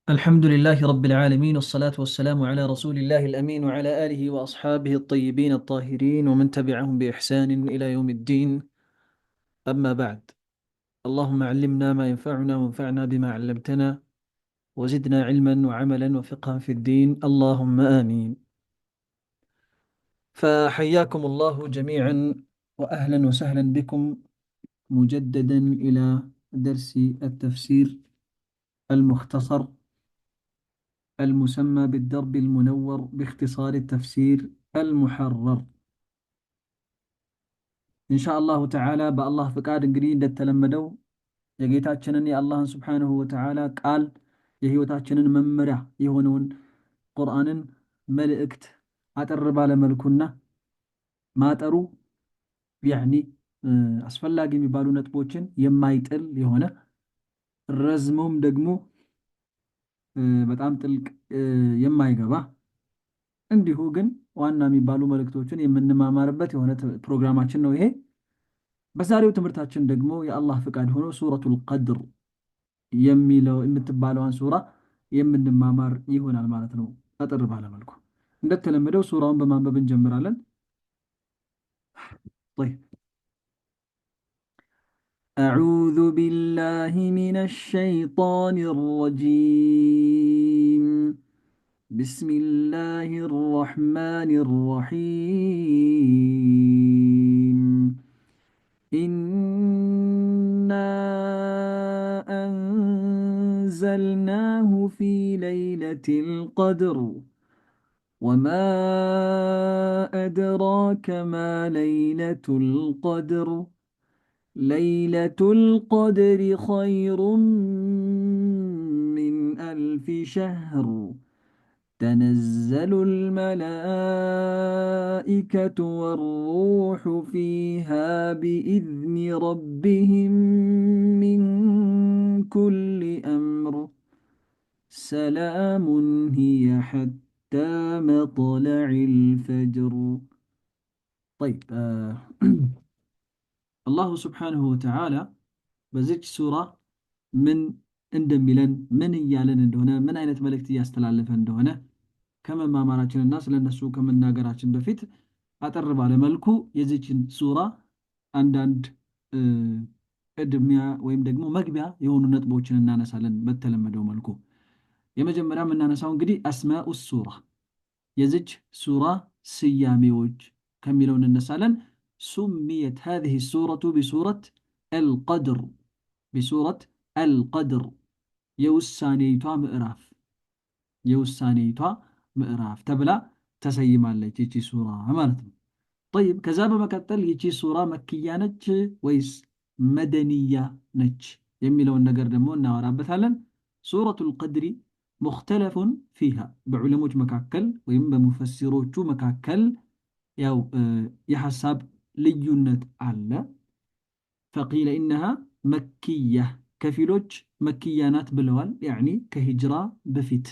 الحمد لله رب العالمين والصلاة والسلام على رسول الله الأمين وعلى آله وأصحابه الطيبين الطاهرين ومن تبعهم بإحسان إلى يوم الدين. أما بعد، اللهم علمنا ما ينفعنا وانفعنا بما علمتنا وزدنا علما وعملا وفقها في الدين، اللهم آمين. فحياكم الله جميعا وأهلا وسهلا بكم مجددا إلى درس التفسير المختصر المسمى بالدرب المنور باختصار التفسير المحرر. إن شاء الله تعالى بالله فقاد እንግዲህ እንደተለመደው የጌታችንን የአላህን ሱብሓነሁ ወተዓላ ቃል የህይወታችንን መመሪያ የሆነውን ቁርአንን መልእክት አጠር ባለ መልኩና ማጠሩ ያኒ አስፈላጊ የሚባሉ ነጥቦችን የማይጥል የሆነ ረዝሞም ደግሞ በጣም ጥልቅ የማይገባ እንዲሁ ግን ዋና የሚባሉ መልእክቶችን የምንማማርበት የሆነ ፕሮግራማችን ነው ይሄ። በዛሬው ትምህርታችን ደግሞ የአላህ ፍቃድ ሆኖ ሱረቱል ቀድር የሚለው የምትባለዋን ሱራ የምንማማር ይሆናል ማለት ነው። አጠር ባለ መልኩ እንደተለመደው ሱራውን በማንበብ እንጀምራለን። طيب أعوذ بالله من الشيطان الرجيم. بسم الله الرحمن الرحيم. إنا أنزلناه في ليلة القدر وما أدراك ما ليلة القدر ليلة القدر خير من 1000 شهر تنزل الملائكة والروح فيها بإذن ربهم من كل أمر سلام هي حتى مطلع الفجر. طيب الله سبحانه وتعالى بزج سورة من እንደሚለን ምን እያለን እንደሆነ ምን አይነት መልእክት እያስተላለፈ እንደሆነ ከመማማራችንና ስለነሱ ከመናገራችን በፊት አጠር ባለ መልኩ የዚችን ሱራ አንዳንድ ቅድሚያ ወይም ደግሞ መግቢያ የሆኑ ነጥቦችን እናነሳለን። በተለመደው መልኩ የመጀመሪያ የምናነሳው እንግዲህ አስማኡ ሱራ የዚች ሱራ ስያሜዎች ከሚለው እንነሳለን። ሱሚየት هذه السورة بسورة القدر بسورة القدر የውሳኔይቷ ምዕራፍ ተብላ ተሰይማለች ይቺ ሱራ ማለት ነው። طيب ከዛ በመቀጠል ይቺ ሱራ መክያ ነች ወይስ መደንያ ነች የሚለውን ነገር ደግሞ እናወራበታለን። ሱረቱል ቀድሪ ሙኽተለፉን ፊሃ በዑለሞች መካከል ወይም በሙፈሲሮቹ መካከል ያው የሐሳብ ልዩነት አለ። ፈቂለ ኢነሃ መክያ ከፊሎች መክያ ናት ብለዋል። ያኒ ከሂጅራ በፊት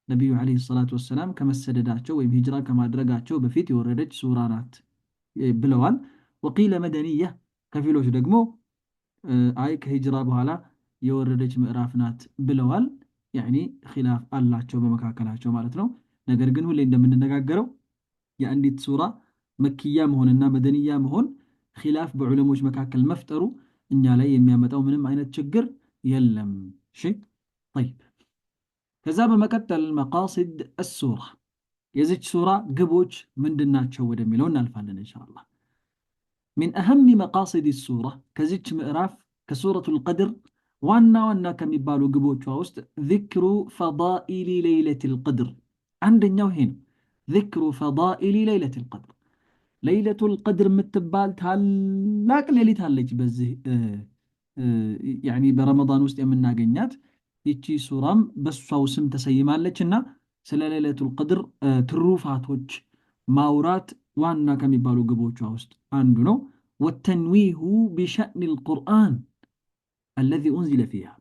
ነቢዩ ዓለይሂ ሰላቱ ወሰላም ከመሰደዳቸው ወይም ሂጅራ ከማድረጋቸው በፊት የወረደች ሱራ ናት ብለዋል። ወቂለ መደንያ ከፊሎች ደግሞ አይ ከሂጅራ በኋላ የወረደች ምዕራፍ ናት ብለዋል። ያኒ ኺላፍ አላቸው በመካከላቸው ማለት ነው። ነገር ግን ሁሌ እንደምንነጋገረው የአንዲት ሱራ መክያ መሆንና መደንያ መሆን ኺላፍ በዑለሞች መካከል መፍጠሩ እኛ ላይ የሚያመጣው ምንም አይነት ችግር የለም። እሺ طيب ከዛ በመቀጠል መቃሲድ السورة የዚች ሱራ ግቦች ምንድናቸው ወደሚለው እናልፋለን ኢንሻአላህ። من أهم مقاصد السورة ከዚች ምዕራፍ ከሱረቱል ቀድር ዋና ዋና ከሚባሉ ግቦቿ ውስጥ ذكر فضائل ليلة القدر አንደኛው ይሄ ነው። ذكر فضائل ليلة القدر ለይለቱል ቀድር የምትባል ታላቅ ሌሊት አለች በዚህ ያኒ በረመዳን ውስጥ የምናገኛት ይቺ ሱራም በሷው ስም ተሰይማለችና ስለ ለይለቱል ቀድር ትሩፋቶች ማውራት ዋና ከሚባሉ ግቦቿ ውስጥ አንዱ ነው። ወተንዊሁ ቢሸእኒ القرآن الذي أنزل فيها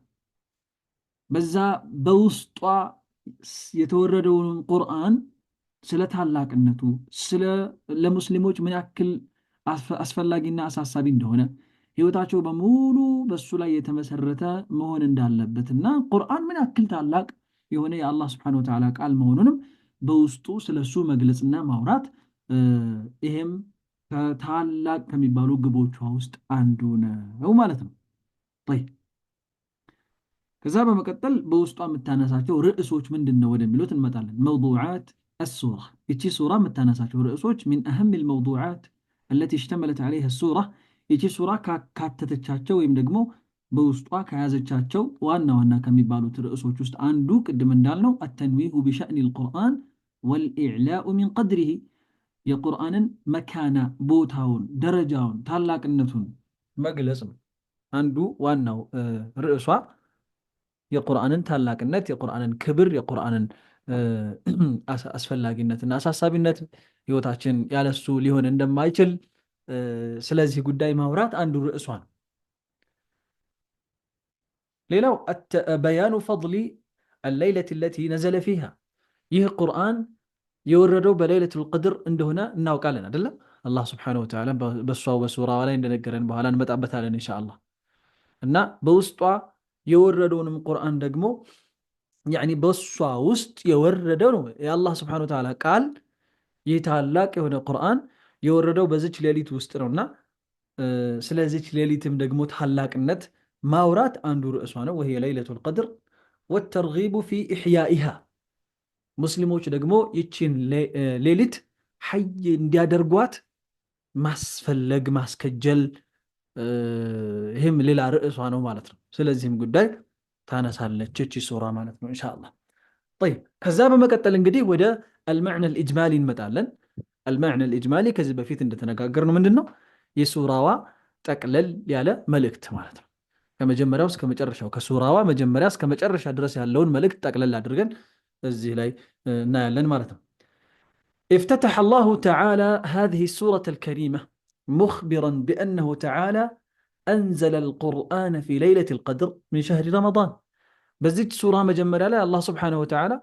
በዛ በውስጧ የተወረደውን ቁርአን ስለ ታላቅነቱ ስለ ለሙስሊሞች ምን ያክል አስፈላጊና አሳሳቢ እንደሆነ ህይወታቸው በሙሉ በሱ ላይ የተመሰረተ መሆን እንዳለበትና ቁርአን ምን ያክል ታላቅ የሆነ የአላህ ስብሐነሁ ወተዓላ ቃል መሆኑንም በውስጡ ስለሱ መግለጽና ማውራት ይሄም ከታላቅ ከሚባሉ ግቦቿ ውስጥ አንዱ ነው ማለት ነው። ጠይብ ከዛ በመቀጠል በውስጧ የምታነሳቸው ርዕሶች ምንድን ነው ወደሚሉት እንመጣለን። መውዱዓት አሱራ ይቺ ሱራ የምታነሳቸው ርዕሶች ሚን አህም ልመውዱዓት አለቲ እሽተመለት ዐለይሃ ሱራ ይቺ ሱራ ካካተተቻቸው ወይም ደግሞ በውስጧ ከያዘቻቸው ዋና ዋና ከሚባሉት ርዕሶች ውስጥ አንዱ ቅድም እንዳልነው አተንዊሁ ቢሸእኒ ልቁርአን ወልኢዕላኡ ሚን ቀድሪሂ የቁርአንን መካና ቦታውን፣ ደረጃውን፣ ታላቅነቱን መግለጽ ነው። አንዱ ዋናው ርዕሷ የቁርአንን ታላቅነት፣ የቁርአንን ክብር፣ የቁርአንን አስፈላጊነትና አሳሳቢነት ህይወታችን ያለሱ ሊሆን እንደማይችል ስለዚህ ጉዳይ ማውራት አንዱ ርዕሷ ነው። ሌላው በያኑ ፈضሊ አለይለት ለቲ ነዘለ ፊሃ ይህ ቁርአን የወረደው በለይለቱል ቀድር እንደሆነ እናውቃለን አይደለም? አላህ ስብሓነሁ ወተዓላ በሷው በሱራዋ ላይ እንደነገረን በኋላ እንመጣበታለን ኢንሻአላህ። እና በውስጧ የወረደውንም ቁርአን ደግሞ ያኒ በሷ ውስጥ የወረደው ነው የአላህ ስብሓነሁ ወተዓላ ቃል። ይህ ታላቅ የሆነ ቁርአን የወረደው በዚች ሌሊት ውስጥ ነውና ስለዚች ሌሊትም ደግሞ ታላቅነት ማውራት አንዱ ርዕሷ ነው። ወሂየ ለይለቱል ቀድር ወተርጊቡ ፊ ኢሕያኢሃ ሙስሊሞች ደግሞ ይችን ሌሊት ሐይ እንዲያደርጓት ማስፈለግ ማስከጀል ይህም ሌላ ርዕሷ ነው ማለት ነው። ስለዚህም ጉዳይ ታነሳለች እቺ ሱራ ማለት ነው ኢንሻአላህ። طيب ከዛ በመቀጠል እንግዲህ ወደ አልመዕነ አልኢጅማሊ እንመጣለን። አልመዕነ አልኢጅማሊ ከዚህ በፊት እንደተነጋገርነው ምንድነው የሱራዋ ጠቅለል ያለ መልእክት ማለት ነው። ከመጀመሪያው እስከ መጨረሻው ከሱራዋ መጀመሪያ እስከ መጨረሻ ድረስ ያለውን መልእክት ጠቅለል አድርገን እዚህ ላይ እናያለን ማለት ነው። افتتح الله تعالى هذه السورة الكريمة مخبرا بأنه تعالى أنزل القرآن في ليلة القدر من شهر رمضان. بزيت سورة مجمرة لا الله سبحانه وتعالى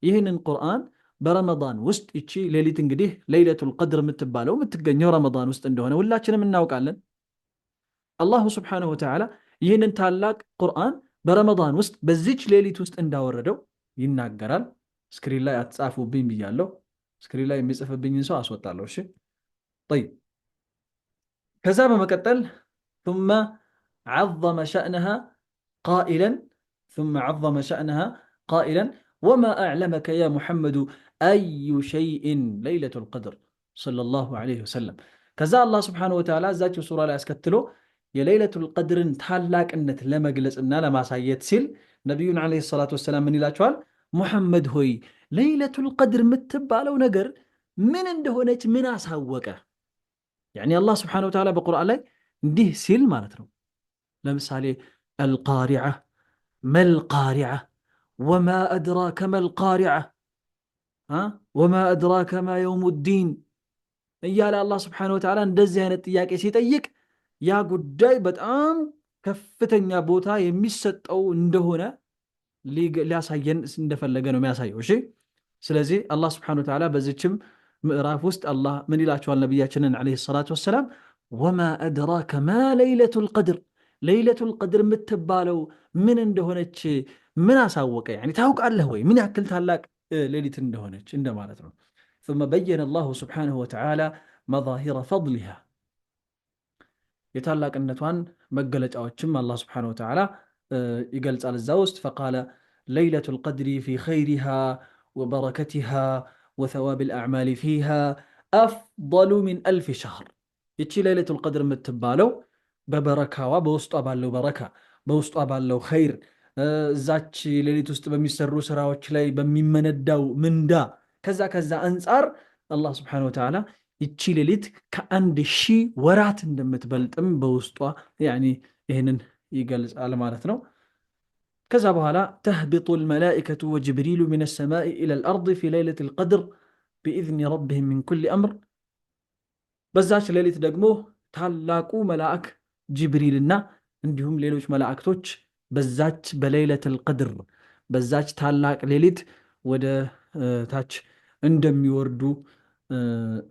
يهن القرآن برمضان وست إتشي ليلة تنقديه ليلة القدر متبالة ومتقنيه رمضان وست اندهونه ولا كنا منا وقعلن الله سبحانه وتعالى يهن تالاك قرآن برمضان وست بزيت ليلة وست انداوردو يناقرال سكرين لا يتصافوا بين بيالو سكرين لا يميصف بين ينسو أسوطالو شي. طيب كذا بمكتل ثم عظم شأنها قائلا وما أعلمك يا محمد أي شيء ليلة القدر صلى الله عليه وسلم. كذا الله سبحانه وتعالى ذات سورة لا أسكتلو يا ليلة القدر تحلاك أنت لما جلس أن لما سايت سيل نبينا عليه الصلاة والسلام من الأجوال محمد هوي ليلة القدر متبالو نقر من عنده نت من أسهوكه يعني الله سبحانه وتعالى بقرآن لي ديه سيل مالتنا لمثالي القارعة ما القارعة وما أدراك ما القارعة وما أدراك ما يوم الدين إيالا الله سبحانه وتعالى ندزيان التياك يسيطيك يا قداي بتأم كفتن يا بوتا يميست أو اندهونا لا ساين سندفلقنا ما سايو شيء. سلازي الله سبحانه وتعالى بزيتشم مئراف وست الله من إلاش والنبياتنا عليه الصلاة والسلام وما أدراك ما ليلة القدر ليلة القدر متبالو من اندهونتش من أساوك يعني تاوك الله وي من أكلتها لك ليلة اندهونتش عندما نترون. ثم بين الله سبحانه وتعالى مظاهر فضلها يتعلق النتوان مقلت أو تشم الله سبحانه وتعالى يقلت على الزوست فقال ليلة القدر في خيرها وبركتها وثواب الأعمال فيها أفضل من 1000 شهر. يتشي ليلة القدر متبالو ببركة وبوسط أبالو بركة بوسط أبالو خير ذاتش ليلة وسط بميسرو سراوش لي بممن الدو من دا كذا كذا أنصار الله سبحانه وتعالى يتشي ليلة كأند شي ورات اندمتبلت بوسطها يعني هنا يقلز على مالتنا. كذا بهلا تهبط الملائكة وجبريل من السماء إلى الأرض في ليلة القدر بإذن ربهم من كل أمر. بزاش ليلة دقمو ታላቁ መልአክ ጅብሪልና እንዲሁም ሌሎች መላእክቶች በዛች በሌሊት القدر በዛች ታላቅ ሌሊት ወደ ታች እንደሚወርዱ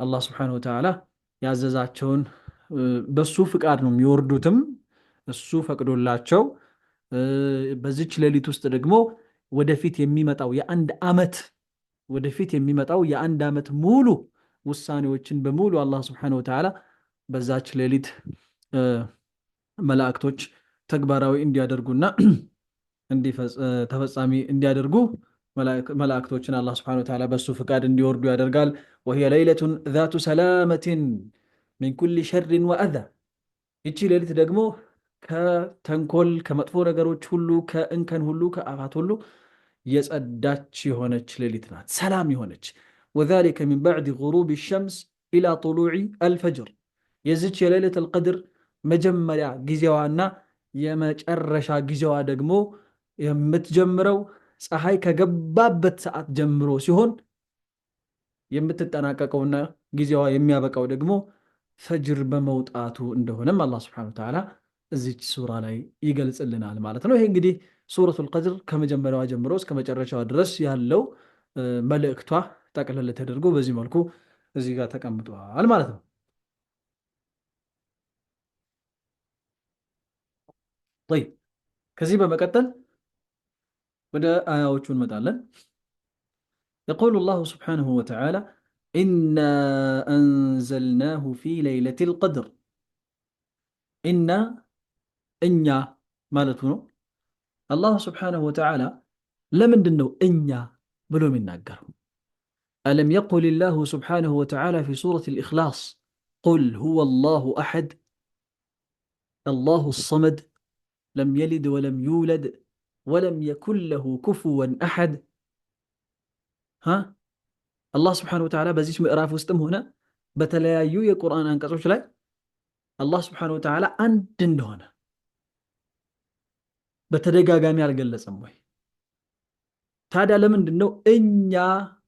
አላህ Subhanahu Wa Ta'ala ያዘዛቸውን በሱ ፍቃድ ነው የሚወርዱትም እሱ ፈቅዶላቸው በዚች ሌሊት ውስጥ ደግሞ ወደፊት የሚመጣው የአንድ ዓመት ወደፊት የሚመጣው የአንድ ዓመት ሙሉ ውሳኔዎችን በሙሉ አላህ ስብሓነሁ ወተዓላ በዛች ሌሊት መላእክቶች ተግባራዊ እንዲያደርጉና ተፈጻሚ እንዲያደርጉ መላእክቶችን አላህ ስብሓነሁ ወተዓላ በሱ ፍቃድ እንዲወርዱ ያደርጋል። ወሂየ ለይለቱን ዛቱ ሰላመትን ሚን ኩሊ ሸርን ወአዛ። ይቺ ሌሊት ደግሞ ከተንኮል ከመጥፎ ነገሮች ሁሉ ከእንከን ሁሉ ከአፋት ሁሉ የጸዳች የሆነች ሌሊት ናት፣ ሰላም የሆነች። ወዛሊከ ሚን ባዕድ ጉሩብ ሸምስ ኢላ ጡሉዕ አልፈጅር። የዚች የሌሊት አልቀድር መጀመሪያ ጊዜዋና የመጨረሻ ጊዜዋ ደግሞ የምትጀምረው ፀሐይ ከገባበት ሰዓት ጀምሮ ሲሆን የምትጠናቀቀውና ጊዜዋ የሚያበቃው ደግሞ ፈጅር በመውጣቱ እንደሆነም አላህ ስብሐነሁ ወተዓላ እዚች ሱራ ላይ ይገልጽልናል ማለት ነው። ይሄ እንግዲህ ሱረቱል ቀድር ከመጀመሪያዋ ጀምሮ እስከ መጨረሻዋ ድረስ ያለው መልእክቷ ጠቅለል ተደርጎ በዚህ መልኩ እዚህ ጋር ተቀምጧል ማለት ነው። طيب ከዚህ በመቀጠል ወደ አያዎቹ እንመጣለን። يقول الله سبحانه وتعالى إنا أنزلناه في ليلة القدر. إنا إنيا مالتنا الله سبحانه وتعالى لمن دنو إنيا بلو من ناقر. ألم يقل الله سبحانه وتعالى في سورة الإخلاص قل هو الله أحد الله الصمد لم يلد ولم يولد ولم يكن له كفوا أحد. ها الله سبحانه وتعالى بزيش مئراف وستم هنا بتلايو የቁርአን አንቀጾች ላይ አላህ ስብሓነሁ ወተዓላ አንድ እንደሆነ በተደጋጋሚ አልገለጸም ወይ? ታዲያ ለምንድን ነው እኛ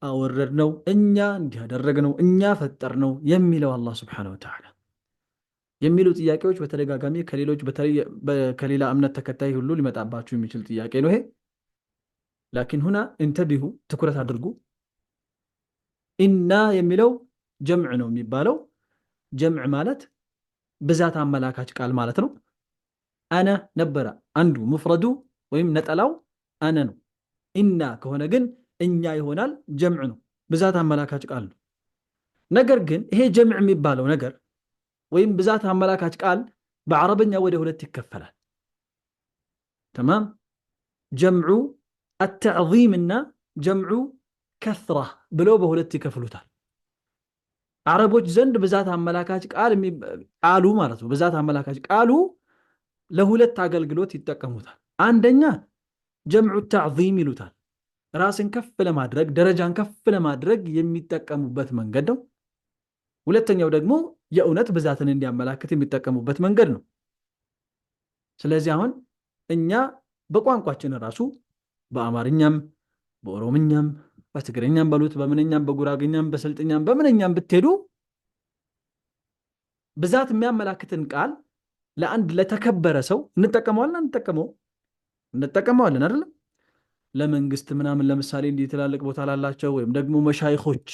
አወረድነው፣ እኛ እንዲያደረግነው፣ እኛ ፈጠርነው የሚለው አላህ ስብሓነሁ ወተዓላ የሚሉ ጥያቄዎች በተደጋጋሚ ከሌላ እምነት ተከታይ ሁሉ ሊመጣባችሁ የሚችል ጥያቄ ነው ይሄ። ላኪን ሁና እንተቢሁ ትኩረት አድርጉ። ኢና የሚለው ጀምዕ ነው የሚባለው። ጀምዕ ማለት ብዛት አመላካች ቃል ማለት ነው። አነ ነበረ አንዱ ሙፍረዱ ወይም ነጠላው አነ ነው። ኢና ከሆነ ግን እኛ ይሆናል፣ ጀምዕ ነው፣ ብዛት አመላካች ቃል ነው። ነገር ግን ይሄ ጀምዕ የሚባለው ነገር ወይም ብዛት አመላካች ቃል በአረበኛ ወደ ሁለት ይከፈላል። ተማም ጀምዑ አተዕዚም እና ጀምዑ ከስራ ብለው በሁለት ይከፍሉታል። አረቦች ዘንድ ብዛት አመላካች ቃሉ ማለት ነው። ብዛት አመላካች ቃሉ ለሁለት አገልግሎት ይጠቀሙታል። አንደኛ ጀምዑ ተዕዚም ይሉታል። ራስን ከፍ ለማድረግ ደረጃን ከፍ ለማድረግ የሚጠቀሙበት መንገድ ነው። ሁለተኛው ደግሞ የእውነት ብዛትን እንዲያመላክት የሚጠቀሙበት መንገድ ነው። ስለዚህ አሁን እኛ በቋንቋችን ራሱ በአማርኛም በኦሮምኛም በትግርኛም በሉት በምንኛም በጉራግኛም በስልጥኛም በምንኛም ብትሄዱ ብዛት የሚያመላክትን ቃል ለአንድ ለተከበረ ሰው እንጠቀመዋለን አይደለም? ለመንግስት ምናምን ለምሳሌ እንዲህ ትላልቅ ቦታ ላላቸው ወይም ደግሞ መሻይኾች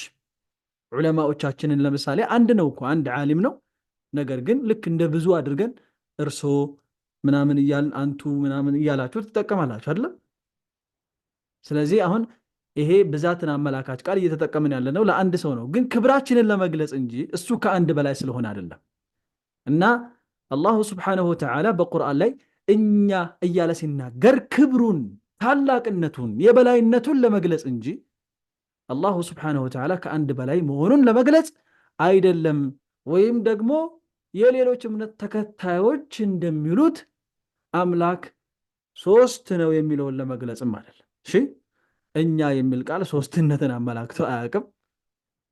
ዑለማዎቻችንን ለምሳሌ አንድ ነው እኮ አንድ ዓሊም ነው። ነገር ግን ልክ እንደ ብዙ አድርገን እርሶ ምናምን እያልን አንቱ ምናምን እያላችሁ ትጠቀማላችሁ አይደለም? ስለዚህ አሁን ይሄ ብዛትን አመላካች ቃል እየተጠቀምን ያለ ነው ለአንድ ሰው ነው፣ ግን ክብራችንን ለመግለጽ እንጂ እሱ ከአንድ በላይ ስለሆነ አይደለም። እና አላሁ ስብሓነሁ ወተዓላ በቁርአን ላይ እኛ እያለ ሲናገር ክብሩን፣ ታላቅነቱን፣ የበላይነቱን ለመግለጽ እንጂ አላሁ ስብሓነሁ ወተዓላ ከአንድ በላይ መሆኑን ለመግለጽ አይደለም። ወይም ደግሞ የሌሎች እምነት ተከታዮች እንደሚሉት አምላክ ሶስት ነው የሚለውን ለመግለጽም አይደለም። እሺ እኛ የሚል ቃል ሶስትነትን አመላክቶ አያውቅም።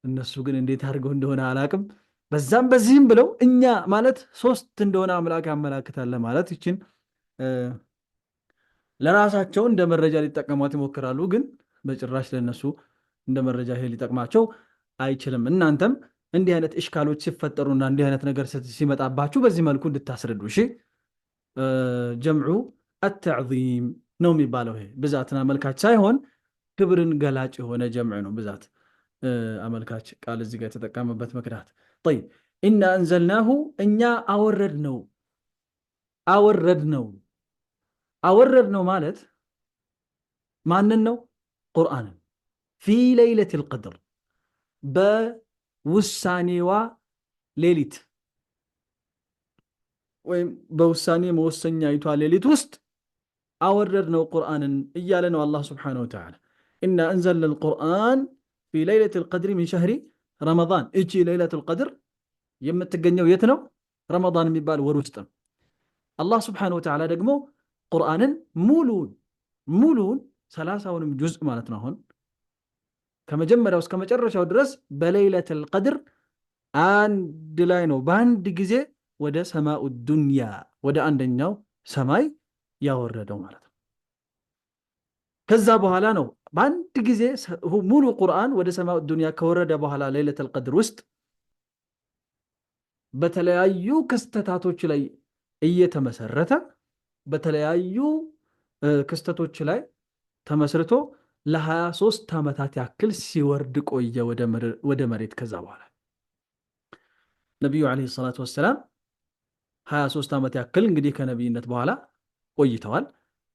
እነሱ ግን እንዴት አድርገው እንደሆነ አላውቅም። በዛም በዚህም ብለው እኛ ማለት ሶስት እንደሆነ አምላክ ያመላክታል ማለት ይችን ለራሳቸው እንደ መረጃ ሊጠቀሟት ይሞክራሉ። ግን በጭራሽ ለነሱ እንደ መረጃ ይሄ ሊጠቅማቸው አይችልም። እናንተም እንዲህ አይነት እሽካሎች ሲፈጠሩና እንዲህ አይነት ነገር ሲመጣባችሁ በዚህ መልኩ እንድታስረዱ። እሺ ጀምዑ አተዕዚም ነው የሚባለው። ይሄ ብዛትን አመልካች ሳይሆን ክብርን ገላጭ የሆነ ጀምዕ ነው። ብዛት አመልካች ቃል እዚህ ጋር የተጠቀመበት ምክንያት طيب ኢና አንዘልናሁ እኛ አወረድ ነው ማለት ማንን ነው? ቁርአንን። ፊ ለይለቱል ቀድር በውሳኔዋ ሌሊት ወይም በውሳኔ መወሰኛይቷ ሌሊት ውስጥ አወረድነው ቁርአንን እያለ ነው አላህ ስብሓነሁ ወተዓላ። ኢና አንዘልነል ቁርአን ፊ ለይለቱል ቀድሪ ሚን ሸህሪ ረመዳን። እቺ ለይለቱል ቀድር የምትገኘው የት ነው? ረመዳን የሚባል ወር ውስጥ ነው። አላህ ስብሓነሁ ወተዓላ ደግሞ ቁርአንን ሙሉውን 30ውንም ጁዝእ ማለት ነው አሁን ከመጀመሪያው እስከ መጨረሻው ድረስ በለይለቱል ቀድር አንድ ላይ ነው በአንድ ጊዜ ወደ ሰማኡ ዱንያ ወደ አንደኛው ሰማይ ያወረደው ማለት ነው። ከዛ በኋላ ነው በአንድ ጊዜ ሙሉ ቁርአን ወደ ሰማኡ ዱንያ ከወረደ በኋላ ለይለቱል ቀድር ውስጥ በተለያዩ ክስተታቶች ላይ እየተመሰረተ በተለያዩ ክስተቶች ላይ ተመስርቶ ለ23 ዓመታት ያክል ሲወርድ ቆየ ወደ መሬት። ከዛ በኋላ ነቢዩ ዓለይሂ ሰላቱ ወሰላም 23 ዓመት ያክል እንግዲህ ከነቢይነት በኋላ ቆይተዋል።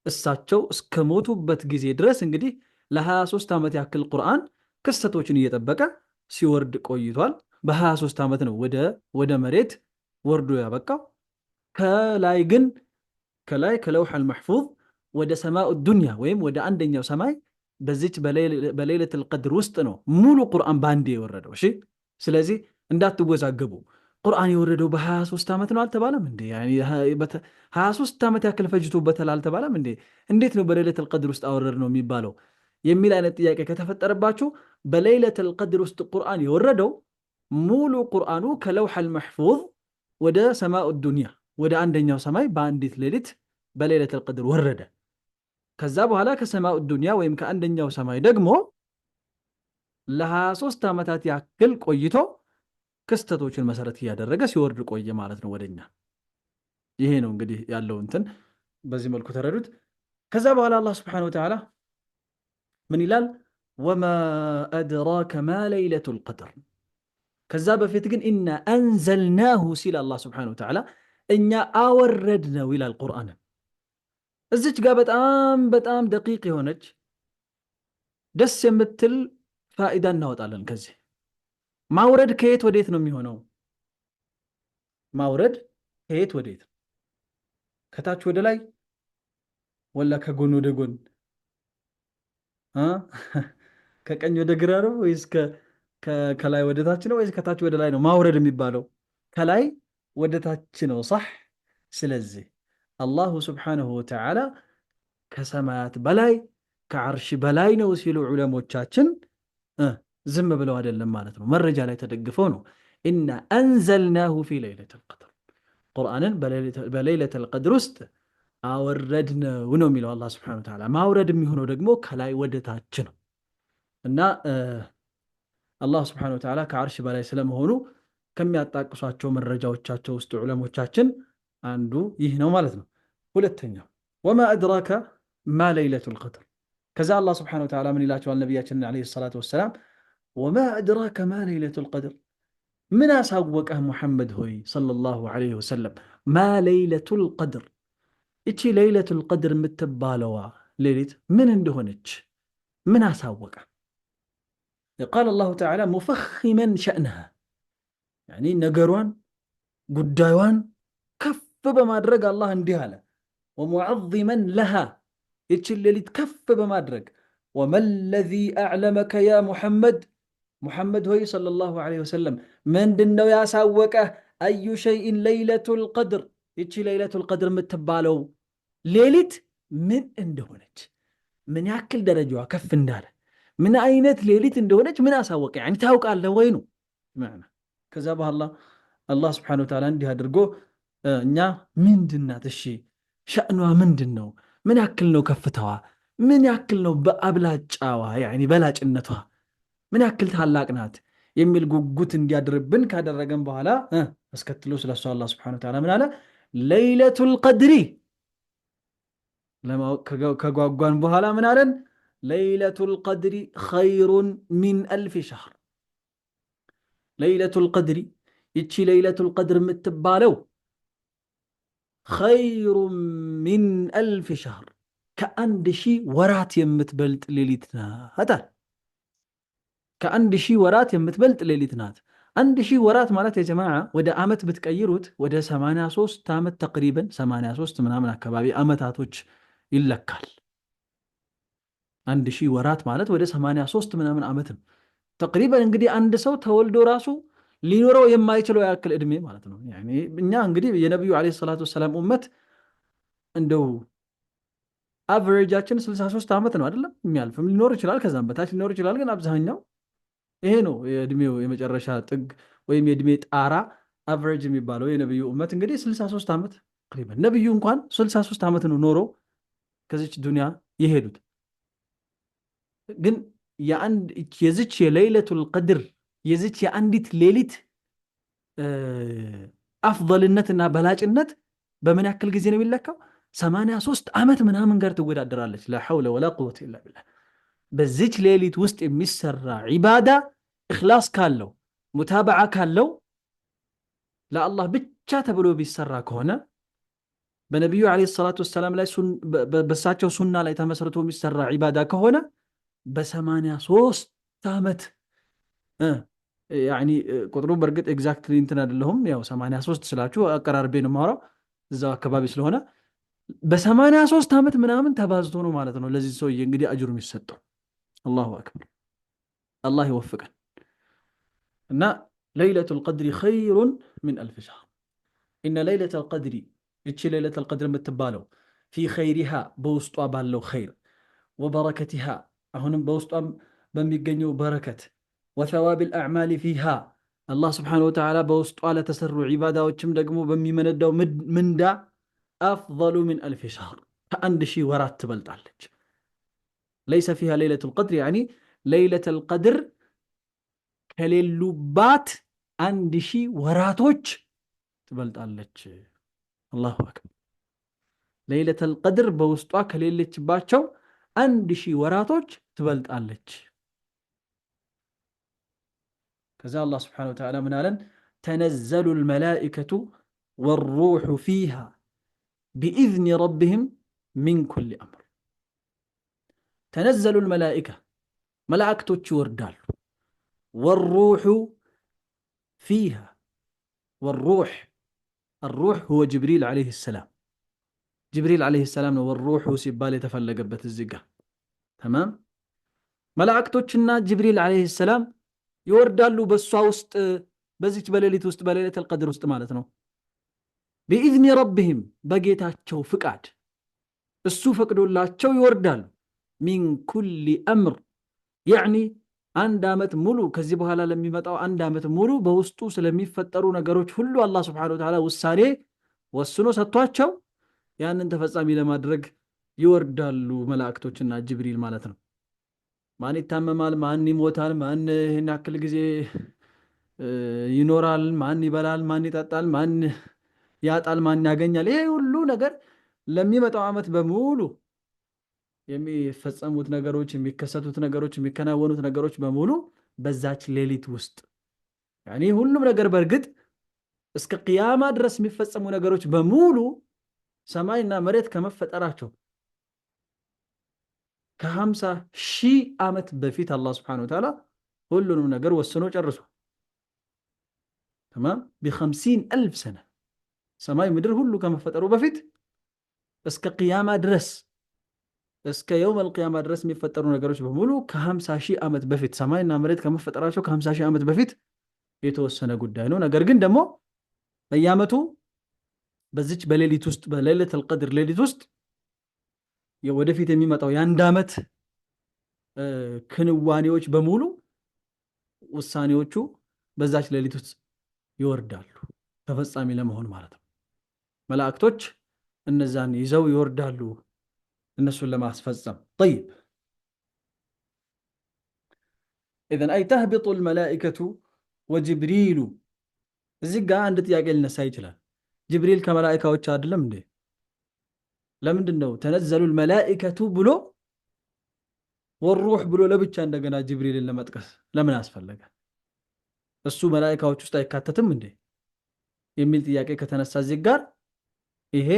እሳቸው እስከ ሞቱበት ጊዜ ድረስ እንግዲህ ለ23 ዓመት ያክል ቁርአን ክስተቶችን እየጠበቀ ሲወርድ ቆይቷል። በ23 ዓመት ነው ወደ መሬት ወርዶ ያበቃው። ከላይ ከለውሐል መሕፉዝ ወደ ሰማኡ ዱንያ ወይም ወደ አንደኛው ሰማይ በዚች በለይለቱል ቀድር ውስጥ ነው ሙሉ ቁርአን ባንዴ የወረደው። እሺ፣ ስለዚህ እንዳትወዛገቡ። ቁርአን የወረደው በ23 ዓመት ነው አልተባለም እንዴ? 23 ዓመት ያክል ፈጅቶበታል አልተባለም እንዴ? እንዴት ነው በለይለቱል ቀድር ውስጥ አወረድ ነው የሚባለው የሚል አይነት ጥያቄ ከተፈጠረባችሁ በለይለቱል ቀድር ውስጥ ቁርአን የወረደው ሙሉ ቁርአኑ ከለውሐል መሕፉዝ ወደ ሰማኡ ዱንያ ወደ አንደኛው ሰማይ በአንዲት ሌሊት በለይለቱል ቀድር ወረደ። ከዛ በኋላ ከሰማኡ ዱንያ ወይም ከአንደኛው ሰማይ ደግሞ ለ23 ዓመታት ያክል ቆይቶ ክስተቶችን መሰረት እያደረገ ሲወርድ ቆየ ማለት ነው ወደኛ። ይሄ ነው እንግዲህ ያለው እንትን በዚህ መልኩ ተረዱት። ከዛ በኋላ አላህ ስብሓነሁ ወተዓላ ምን ይላል? ወማ አድራከ ማ ለይለቱል ቀድር። ከዛ በፊት ግን ኢና አንዘልናሁ ሲል አላህ ስብሓነሁ ወተዓላ እኛ አወረድ ነው ይላል ቁርአንን። እዚች ጋር በጣም ደቂቅ የሆነች ደስ የምትል ፋኢዳ እናወጣለን ከዚህ። ማውረድ ከየት ወዴት ነው የሚሆነው? ማውረድ ከየት ወዴት? ከታች ወደ ላይ ወላ ከጎን ወደ ጎን? ከቀኝ ወደ ግራ ነው ወይስ ከላይ ወደ ታች ነው ወይስ ከታች ወደ ላይ ነው ማውረድ የሚባለው? ከላይ ወደ ታች ነው صح። ስለዚህ አላሁ ስብሓነሁ ወተዓላ ከሰማያት በላይ ከዓርሽ በላይ ነው ሲሉ ዑለሞቻችን ዝም ብለው አይደለም ማለት ነው፣ መረጃ ላይ ተደግፈው ነው። ኢና አንዘልናሁ ፊ ለይለቱል ቀድር፣ ቁርአንን በለይለቱል ቀድር ውስጥ አወረድነው ነው የሚለው አላህ ስብሓነሁ ወተዓላ። ማውረድ የሚሆነው ደግሞ ከላይ ወደ ታች ነው እና አላህ ስብሓነሁ ወተዓላ ከዓርሽ በላይ ስለመሆኑ ከሚያጣቅሷቸው መረጃዎቻቸው ውስጥ ዑለሞቻችን አንዱ ይህ ነው ማለት ነው። ሁለተኛው ወማ አድራከ ማ ለይለቱል ቀድር። ከዛ አላህ ስብሓነሁ ወተዓላ ምን ይላቸዋል ነቢያችንን ዓለይሂ ሰላቱ ወሰላም? ወማ አድራከ ማ ለይለቱል ቀድር፣ ምን አሳወቀህ ሙሐመድ ሆይ ሰለላሁ ዓለይሂ ወሰለም ማ ለይለቱል ቀድር፣ እቺ ለይለቱል ቀድር የምትባለዋ ሌሊት ምን እንደሆነች ምን አሳወቀ? ቃለ አላሁ ተዓላ ሙፈኺመን ሸእነሃ፣ ያኒ ነገሯን ጉዳዩን ከፍ በማድረግ አላህ እንዲህ አለ። ወሙዐዚመን ለሃ፣ ይችን ሌሊት ከፍ በማድረግ ወመለዚ አዕለመከ ያ ሙሐመድ ሆይ ሰለላሁ ዐለይሂ ወሰለም ምንድነው ያሳወቀህ? አዩ ሸይእን ለይለቱል ቀድር፣ ይቺ ለይለቱል ቀድር የምትባለው ሌሊት ምን እንደሆነች ምን ያክል ደረጃዋ ከፍ እንዳለ ምን አይነት ሌሊት እንደሆነች ምን አሳወቀ? ያኒ ታውቃለህ ወይ ነው ማዕና። ከዛ በኋላ አላህ ስብሓነሁ ወተዓላ እንዲህ አድርጎ እኛ ምንድናት እሺ ሸእኗ ምንድን ነው? ምን ያክል ነው ከፍተዋ? ምን ያክል ነው በአብላጫዋ ያኒ በላጭነቷ ምን ያክል ታላቅ ናት የሚል ጉጉት እንዲያድርብን ካደረገን በኋላ አስከትሎ ስለሷ አላህ ስብሓነሁ ወተዓላ ምን አለ? ለይለቱል ቀድሪ ከጓጓን በኋላ ምን አለን? ለይለቱል ቀድሪ ኸይሩን ሚን አልፍ ሸህር። ለይለቱል ቀድሪ ይቺ ለይለቱል ቀድር የምትባለው ኸይሩን ሚን አልፍ ሸህር ከአንድ ሺህ ወራት የምትበልጥ ሌሊት ናት። ከአንድ ሺህ ወራት የምትበልጥ ሌሊት ናት። አንድ ሺህ ወራት ማለት የጀማዓ ወደ ዓመት ብትቀይሩት ወደ 83 ዓመት ተቅሪበን 83 ምናምን አካባቢ ዓመታቶች ይለካል። አንድ ሺህ ወራት ማለት ወደ 83 ምናምን ዓመት ነው ተቅሪበን። እንግዲህ አንድ ሰው ተወልዶ ራሱ ሊኖረው የማይችለው ያክል ዕድሜ ማለት ነው። እኛ እንግዲህ የነቢዩ ዓለይሂ ሰላቱ ወሰላም ኡመት እንደው አቨሬጃችን 63 ዓመት ነው አይደለም። የሚያልፍም ሊኖር ይችላል፣ ከዛም በታች ሊኖር ይችላል። ግን አብዛኛው ይሄ ነው የእድሜው የመጨረሻ ጥግ ወይም የእድሜ ጣራ አቨሬጅ የሚባለው የነቢዩ ኡመት እንግዲህ 63 ዓመት ተቅሪበን። ነቢዩ እንኳን 63 ዓመት ነው ኖሮ ከዚች ዱንያ የሄዱት። ግን የዚች የለይለቱል ቀድር የዚች የአንዲት ሌሊት አፍضልነትና በላጭነት በምን ያክል ጊዜ ነው የሚለካው? 83 ዓመት ምናምን ጋር ትወዳደራለች። ላ ሐውለ ወላ ቁወተ ኢላ ቢላህ። በዚች ሌሊት ውስጥ የሚሰራ ዒባዳ እኽላስ ካለው ሙታበዓ ካለው ለአላህ ብቻ ተብሎ ቢሰራ ከሆነ በነቢዩ ዓለይሂ ሰላቱ ወሰላም ላይ በሳቸው ሱና ላይ ተመስርቶ የሚሰራ ዒባዳ ከሆነ በ83 ዓመት ያኒ ቁጥሩ በእርግጥ ኤግዛክትሊ እንትን አይደለሁም። ያው 83 ስላችሁ አቀራርቤ ነው የማወራው እዛው አካባቢ ስለሆነ በ83 ዓመት ምናምን ተባዝቶ ነው ማለት ነው ለዚህ ሰውዬ እንግዲህ አጅሩ የሚሰጠው። አላሁ አክበር። አላህ ይወፍቀን። እና ለይለቱል ቀድሪ ኸይሩን ሚን አልፍ ሸህር። ኢነ ለይለቱል ቀድሪ እቺ ለይለቱል ቀድር የምትባለው ፊ ኸይሪሃ በውስጧ ባለው ኸይር፣ ወበረከቲሃ አሁንም በውስጧ በሚገኘው በረከት፣ ወሰዋቢል አዕማሊ ፊሃ አላህ ስብሓነሁ ወተዓላ በውስጧ ለተሰሩ ዒባዳዎችም ደግሞ በሚመነዳው ምንዳ አፍضሉ ሚን አልፍ ሸህር ከአንድ ሺህ ወራት ትበልጣለች። ለይሰ ፊሃ ለይለቱል ቀድር ያኒ ለይለቱል ቀድር ከሌሉባት 1000 ወራቶች ትበልጣለች። አላሁ አክበር። ለይለቱል ቀድር በውስጧ ከሌለችባቸው 1000 ወራቶች ትበልጣለች። ከዛ አላህ ስብሓነሁ ወተዓላ ምን አለን? ተነዘሉል መላኢከቱ ወሩሑ ፊሃ ቢኢዝኒ ረቢህም ሚን ኩሊ አምር። ተነዘሉል መላኢካ መላእክቶች ይወርዳሉ። ወሩሑ ፊሃ ወሩሕ الروح هو جبريل عليه السلام جبريل عليه السلام ነው ወሩሑ ሲባል የተፈለገበት እዚህ ጋር ተማም። መላእክቶችና ጅብሪል عليه السلام ይወርዳሉ በሷ ውስጥ በዚች በሌሊት ውስጥ በሌሊቱል ቀድር ውስጥ ማለት ነው። ቢኢዝኒ ረቢህም በጌታቸው ፍቃድ እሱ ፈቅዶላቸው ይወርዳሉ። ሚን ኩሊ አምር ያዕኒ አንድ ዓመት ሙሉ ከዚህ በኋላ ለሚመጣው አንድ ዓመት ሙሉ በውስጡ ስለሚፈጠሩ ነገሮች ሁሉ አላህ ስብሓነሁ ወተዓላ ውሳኔ ወስኖ ሰጥቷቸው ያንን ተፈጻሚ ለማድረግ ይወርዳሉ መላእክቶችና ጅብሪል ማለት ነው። ማን ይታመማል፣ ማን ይሞታል፣ ማን ይህን ያክል ጊዜ ይኖራል፣ ማን ይበላል፣ ማን ይጠጣል፣ ማን ያጣል፣ ማን ያገኛል፣ ይሄ ሁሉ ነገር ለሚመጣው ዓመት በሙሉ የሚፈጸሙት ነገሮች፣ የሚከሰቱት ነገሮች፣ የሚከናወኑት ነገሮች በሙሉ በዛች ሌሊት ውስጥ ያኒ ሁሉም ነገር በእርግጥ እስከ ቅያማ ድረስ የሚፈጸሙ ነገሮች በሙሉ ሰማይና መሬት ከመፈጠራቸው ከ50,000 ዓመት በፊት አላህ ስብሓነሁ ወተዓላ ሁሉንም ነገር ወስኖ ጨርሶ ተማም ب50,000 ሰነ ሰማይ ምድር ሁሉ ከመፈጠሩ በፊት እስከ ቅያማ ድረስ እስከ የውመል ቂያማ ድረስ የሚፈጠሩ ነገሮች በሙሉ ከ50,000 ዓመት በፊት ሰማይና መሬት ከመፈጠራቸው ከ50,000 ዓመት በፊት የተወሰነ ጉዳይ ነው። ነገር ግን ደግሞ በየዓመቱ በዚች በሌሊት ውስጥ በሌሊቱል ቀድር ሌሊት ውስጥ ወደፊት የሚመጣው የአንድ ዓመት ክንዋኔዎች በሙሉ ውሳኔዎቹ በዛች ሌሊት ውስጥ ይወርዳሉ ተፈጻሚ ለመሆን ማለት ነው። መላእክቶች እነዛን ይዘው ይወርዳሉ እነሱን ለማስፈጸም። طيب اذا اي تهبط الملائكه وجبريل እዚህ ጋር አንድ ጥያቄ ሊነሳ ይችላል። ጅብሪል ከመላእክቶች አይደለም እንዴ? ለምንድን ነው ተነዘሉል መላኢከቱ ብሎ ወሩህ ብሎ ለብቻ እንደገና ጅብሪልን ለመጥቀስ ለምን አስፈለገ? እሱ መላእክቶች ውስጥ አይካተትም እንዴ የሚል ጥያቄ ከተነሳ እዚህ ጋር ይሄ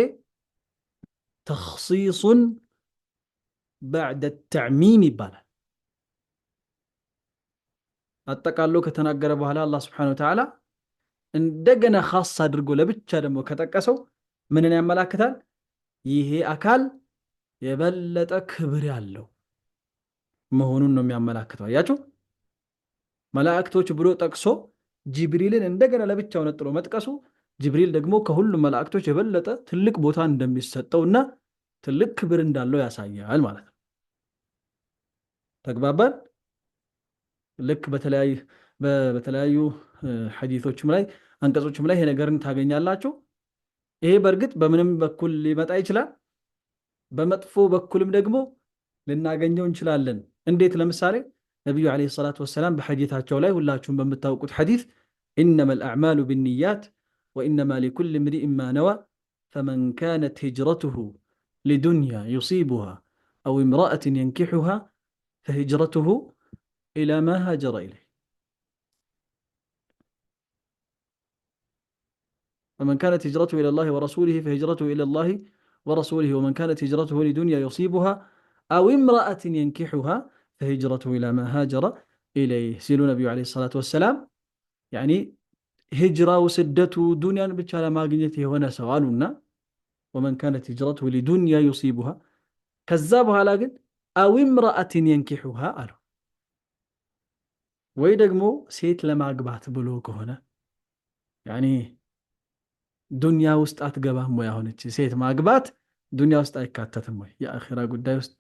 ተኽሲሱን ባዕደ ተዕሚም ይባላል። አጠቃሎ ከተናገረ በኋላ አላህ ስብሓነሁ ወተዓላ እንደገና ኻስ አድርጎ ለብቻ ደግሞ ከጠቀሰው ምንን ያመላክታል? ይሄ አካል የበለጠ ክብር ያለው መሆኑን ነው የሚያመላክተው። አያችሁ፣ መላእክቶች ብሎ ጠቅሶ ጅብሪልን እንደገና ለብቻው ነጥሎ መጥቀሱ ጅብሪል ደግሞ ከሁሉም መላእክቶች የበለጠ ትልቅ ቦታ እንደሚሰጠውና ትልቅ ክብር እንዳለው ያሳያል ማለት ነው። ተግባባን? ልክ በተለያዩ ሐዲሶችም ላይ አንቀጾችም ላይ ይሄ ነገርን ታገኛላችሁ። ይሄ በእርግጥ በምንም በኩል ሊመጣ ይችላል፣ በመጥፎ በኩልም ደግሞ ልናገኘው እንችላለን። እንዴት? ለምሳሌ ነቢዩ ዓለይሂ ሰላቱ ወሰላም በሐዲታቸው ላይ ሁላችሁም በምታውቁት ሐዲት ኢነመል አዕማሉ ቢንኒያት ወኢነማ ሊኩል እምሪኢን ማ ነዋ ፈመን ካነት ሂጅረቱሁ ሊዱንያ ዩሲቡሃ አው እምረአትን የንኪሑሃ ፈሂጅረቱሁ ኢላ ማ ሃጀረ ኢለይህ ومن كانت هجرته إلى الله ورسوله فهجرته إلى الله ورسوله ومن كانت هجرته لدنيا يصيبها أو امرأة ينكحها فهجرته إلى ما هاجر إليه سيلو النبي عليه الصلاة والسلام يعني هجرة وسدته دنيا بتشال ما قنيته هنا سوالنا ومن كانت هجرته لدنيا يصيبها كذابها لكن أو امرأة ينكحها قالوا ويدقمو سيت لما قبعت بلوك هنا يعني ዱንያ ውስጥ አትገባም ወይ? አሁንች ሴት ማግባት ዱንያ ውስጥ አይካተትም ወይ? የአኺራ ጉዳይ ውስጥ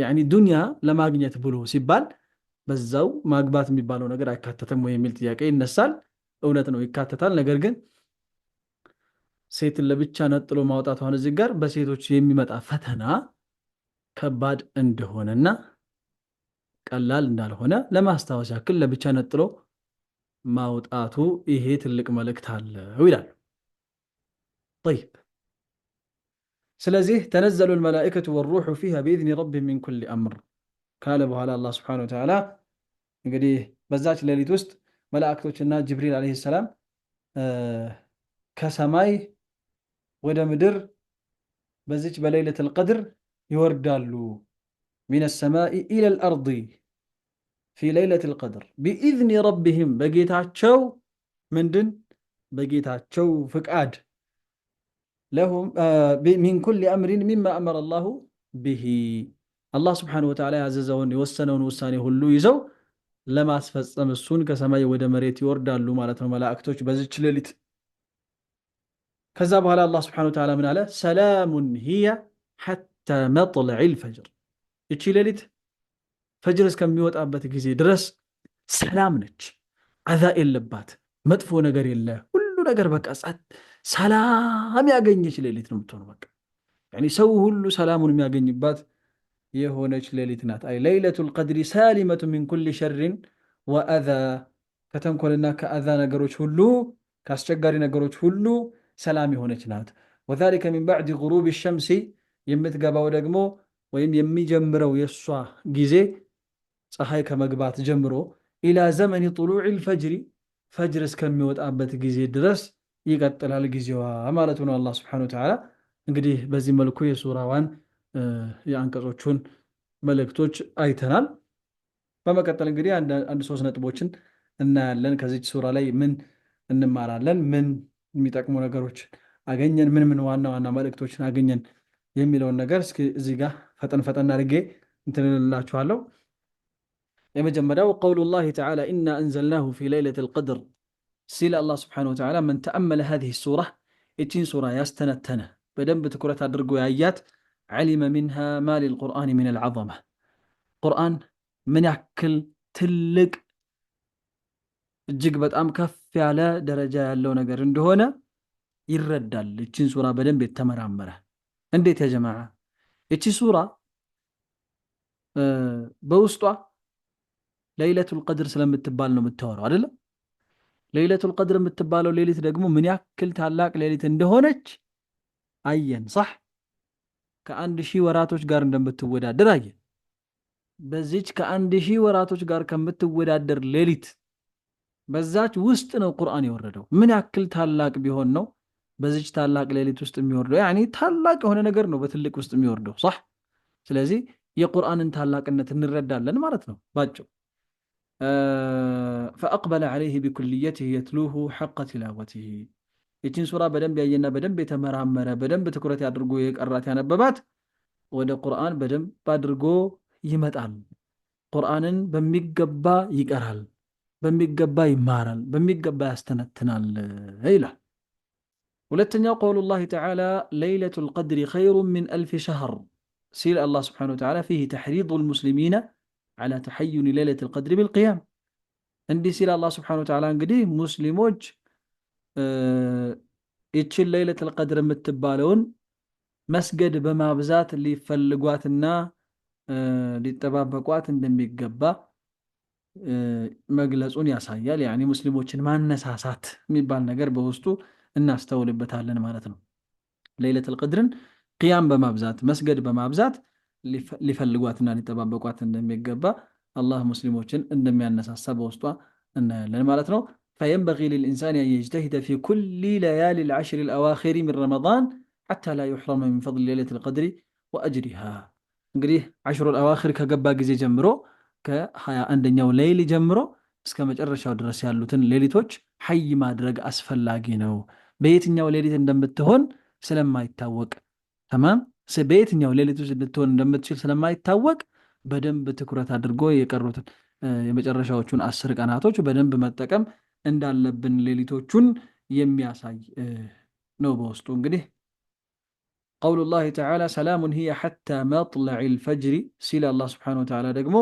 ያኒ ዱንያ ለማግኘት ብሎ ሲባል በዛው ማግባት የሚባለው ነገር አይካተትም ወይ የሚል ጥያቄ ይነሳል። እውነት ነው፣ ይካተታል። ነገር ግን ሴትን ለብቻ ነጥሎ ማውጣት አሁን እዚህ ጋር በሴቶች የሚመጣ ፈተና ከባድ እንደሆነና ቀላል እንዳልሆነ ለማስታወስ ያክል ለብቻ ነጥሎ ማውጣቱ ይሄ ትልቅ መልእክት አለው ይላል። طيب ስለዚህ ተነዘሉ الملائكة والروح فيها بإذن ربهم من كل أمر ካለ በኋላ አላህ ስብሓነሁ ወተዓላ እንግዲህ በዛች ሌሊት ውስጥ መላእክቶችና ጅብሪል ዓለይሂ ሰላም ከሰማይ ወደ ምድር በዚች በለይለቱል ቀድር ይወርዳሉ። ሚነ ሰማኢ ኢለል አርዲ ፊ ለይለቱል ቀድር ቢኢዝኒ ረቢሂም በጌታቸው ምንድን በጌታቸው ፍቃድ ለሁም ሚን ኩሊ አምሪን ሚማ አመረ አላሁ ቢሂ አላህ ስብሓነሁ ወተዓላ ያዘዘውን የወሰነውን ውሳኔ ሁሉ ይዘው ለማስፈጸም እሱን ከሰማይ ወደ መሬት ይወርዳሉ ማለት ነው መላእክቶች በዚች ሌሊት። ከዛ በኋላ አላህ ስብሓነሁ ወተዓላ ምን አለ? ሰላሙን ሂየ ሐታ መጥለዒል ፈጅር። እቺ ሌሊት ፈጅር እስከሚወጣበት ጊዜ ድረስ ሰላም ነች፣ አዛ የለባት፣ መጥፎ ነገር የለ፣ ሁሉ ነገር በቃ ሰላም ያገኘች ሌሊት ነው የምትሆነው። በቃ ያኒ ሰው ሁሉ ሰላሙን የሚያገኝባት የሆነች ሌሊት ናት። አይ ለይለቱል ቀድሪ ሳሊመቱ ሚን ኩሊ ሸርን ወአዛ፣ ከተንኮልና ከአዛ ነገሮች ሁሉ ከአስቸጋሪ ነገሮች ሁሉ ሰላም የሆነች ናት። ወዛሊከ ሚን ባዕድ ጉሩብ ሸምሲ፣ የምትገባው ደግሞ ወይም የሚጀምረው የእሷ ጊዜ ፀሐይ ከመግባት ጀምሮ ኢላ ዘመኒ ጡሉዕል ፈጅሪ፣ ፈጅር እስከሚወጣበት ጊዜ ድረስ ይቀጥላል ጊዜዋ ማለቱ ነው። አላህ ስብሓነሁ ወተዓላ እንግዲህ በዚህ መልኩ የሱራዋን የአንቀጾቹን መልእክቶች አይተናል። በመቀጠል እንግዲህ አንድ ሶስት ነጥቦችን እናያለን። ከዚች ሱራ ላይ ምን እንማራለን፣ ምን የሚጠቅሙ ነገሮች አገኘን፣ ምን ዋና ዋና መልእክቶችን አገኘን የሚለውን ነገር እስኪ እዚህ ጋር ፈጠን ፈጠን አድርጌ እንትን እላችኋለሁ። የመጀመሪያው ቀውሉላሂ ተዓላ ኢና አንዘልናሁ ፊ ለይለቲል ቀድር ሲል አላህ ስብሓነሁ ወተዓላ መን ተአመለ ሃዚሂ ሱራ፣ እቺን ሱራ ያስተነተነ በደንብ ትኩረት አድርጎ ያያት ዓሊመ ሚንሃ ማ ሊልቁርአን ሚነል ዐዘማ፣ ቁርአን ምን ያክል ትልቅ እጅግ በጣም ከፍ ያለ ደረጃ ያለው ነገር እንደሆነ ይረዳል። እቺን ሱራ በደንብ የተመራመረ እንዴት ያ ጀማዓ? እቺ ሱራ በውስጧ ለይለቱል ቀድር ስለምትባል ነው የምታወራው አይደለም? ለይለቱል ቀድር የምትባለው ሌሊት ደግሞ ምን ያክል ታላቅ ሌሊት እንደሆነች አየን። صح ከ1000 ወራቶች ጋር እንደምትወዳደር አየን። በዚች ከ1000 ወራቶች ጋር ከምትወዳደር ሌሊት በዛች ውስጥ ነው ቁርአን የወረደው። ምን ያክል ታላቅ ቢሆን ነው በዚች ታላቅ ሌሊት ውስጥ የሚወርደው? ያኒ ታላቅ የሆነ ነገር ነው በትልቅ ውስጥ የሚወርደው። صح ስለዚህ የቁርአንን ታላቅነት እንረዳለን ማለት ነው ባጭው። ፈአቅበለ ዐለይህ ቢኩልየትህ የትሉሁ ሐቀ ቲላወትህ። ይችን ሱራ በደንብ ያየና በደንብ የተመራመረ በደንብ ትኩረት አድርጎ የቀራት ያነበባት ወደ ቁርአን በደንብ አድርጎ ይመጣል። ቁርአንን በሚገባ ይቀራል፣ በሚገባ ይማራል፣ በሚገባ ያስተነትናል ይላል። ሁለተኛው ቀውሉላህ ተዓላ ለይለቱል ቀድሪ ኸይሩን ሚን አልፊ ሸህር ሲል አላህ ስብሓነሁ ወተዓላ ፊህ ተሕሪዱል ሙስሊሚነ ዐላ ተሐዩኒ ለይለቱል ቀድሪ ቢልቅያም። እንዲህ ሲል አላህ ስብሓነሁ ወተዓላ እንግዲህ ሙስሊሞች ይችን ለይለቱል ቀድር የምትባለውን መስገድ በማብዛት ሊፈልጓትና ሊጠባበቋት እንደሚገባ መግለጹን ያሳያል። ያኒ ሙስሊሞችን ማነሳሳት የሚባል ነገር በውስጡ እናስተውልበታለን ማለት ነው። ለይለቱል ቀድርን ቅያም በማብዛት መስገድ በማብዛት ሊፈልጓትና ሊጠባበቋት እንደሚገባ አላህ ሙስሊሞችን እንደሚያነሳሳ በውስጧ እናያለን ማለት ነው። فينبغي للإنسان أن يجتهد في كل ليالي العشر الأواخر من رمضان حتى لا يحرم من فضل ليلة القدر وأجرها. እንግዲህ عشر الأواخر ከገባ ጊዜ ጀምሮ ከ21ኛው ሌሊት ጀምሮ እስከ መጨረሻው ድረስ ያሉትን ሌሊቶች ሐይ ማድረግ አስፈላጊ ነው። በየትኛው ሌሊት እንደምትሆን ስለማይታወቅ ተማም በየትኛው ሌሊት ውስጥ ልትሆን እንደምትችል ስለማይታወቅ በደንብ ትኩረት አድርጎ የቀሩትን የመጨረሻዎቹን 10 ቀናቶች በደንብ መጠቀም እንዳለብን ሌሊቶቹን የሚያሳይ ነው በውስጡ። እንግዲህ ቀውሉላህ ተዓላ ሰላሙን ሂየ ሐታ መጥለዒል ፈጅሪ ሲል አላህ ስብሓነሁ ወተዓላ ደግሞ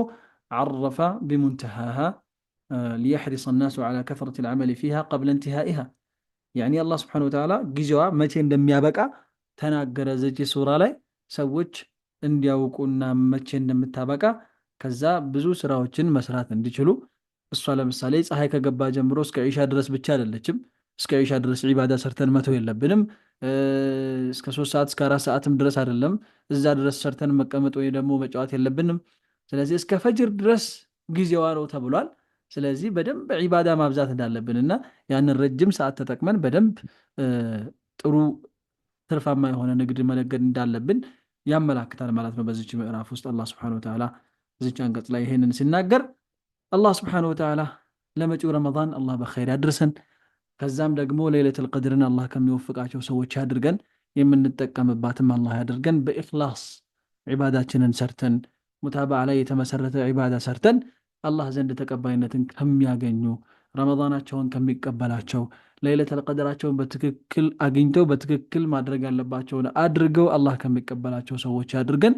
ዐረፈ ቢሙንተሃሃ ሊየሕሪሰ ናሱ ዐላ ከስረቲል ዐመሊ ፊሃ ቀብለ እንቲሃኢሃ። ያኒ አላህ ስብሓነሁ ወተዓላ ጊዜዋ መቼ እንደሚያበቃ ተናገረ እዚች ሱራ ላይ ሰዎች እንዲያውቁና መቼ እንደምታበቃ ከዛ ብዙ ስራዎችን መስራት እንዲችሉ። እሷ ለምሳሌ ፀሐይ ከገባ ጀምሮ እስከ ዒሻ ድረስ ብቻ አይደለችም። እስከ ዒሻ ድረስ ዒባዳ ሰርተን መተው የለብንም። እስከ 3 ሰዓት እስከ 4 ሰዓትም ድረስ አይደለም እዛ ድረስ ሰርተን መቀመጥ ወይ ደግሞ መጫወት የለብንም። ስለዚህ እስከ ፈጅር ድረስ ጊዜዋ ነው ተብሏል። ስለዚህ በደንብ ዒባዳ ማብዛት እንዳለብንና ያንን ረጅም ሰዓት ተጠቅመን በደንብ ጥሩ ትርፋማ የሆነ ንግድ መነገድ እንዳለብን ያመላክታል ማለት ነው። በዚች ምዕራፍ ውስጥ አላህ ስብሓነሁ ወተዓላ በዚች አንቀጽ ላይ ይሄንን ሲናገር አላህ ስብሓነሁ ወተዓላ ለመጪው ረመዳን አላህ በኸይር ያድርሰን። ከዛም ደግሞ ለይለቱል ቀድርን አላህ ከሚወፍቃቸው ሰዎች ያድርገን። የምንጠቀምባትም አላህ ያድርገን። በኢኽላስ ዒባዳችንን ሰርተን ሙታባዓ ላይ የተመሰረተ ዒባዳ ሰርተን አላህ ዘንድ ተቀባይነትን ከሚያገኙ ረመዳናቸውን ከሚቀበላቸው ለይለቱል ቀድራቸውን በትክክል አግኝተው በትክክል ማድረግ ያለባቸውን አድርገው አላህ ከሚቀበላቸው ሰዎች ያድርገን።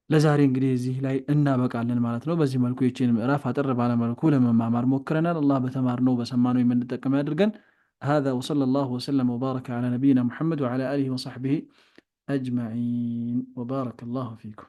ለዛሬ እንግዲህ እዚህ ላይ እናበቃለን ማለት ነው። በዚህ መልኩ ይህችን ምዕራፍ አጠር ባለ መልኩ ለመማማር ሞክረናል። አላህ በተማርነው በሰማነው የምንጠቀም ያድርገን። هذا وصلى الله وسلم وبارك على نبينا محمد وعلى آله وصحبه أجمعين وبارك الله فيكم.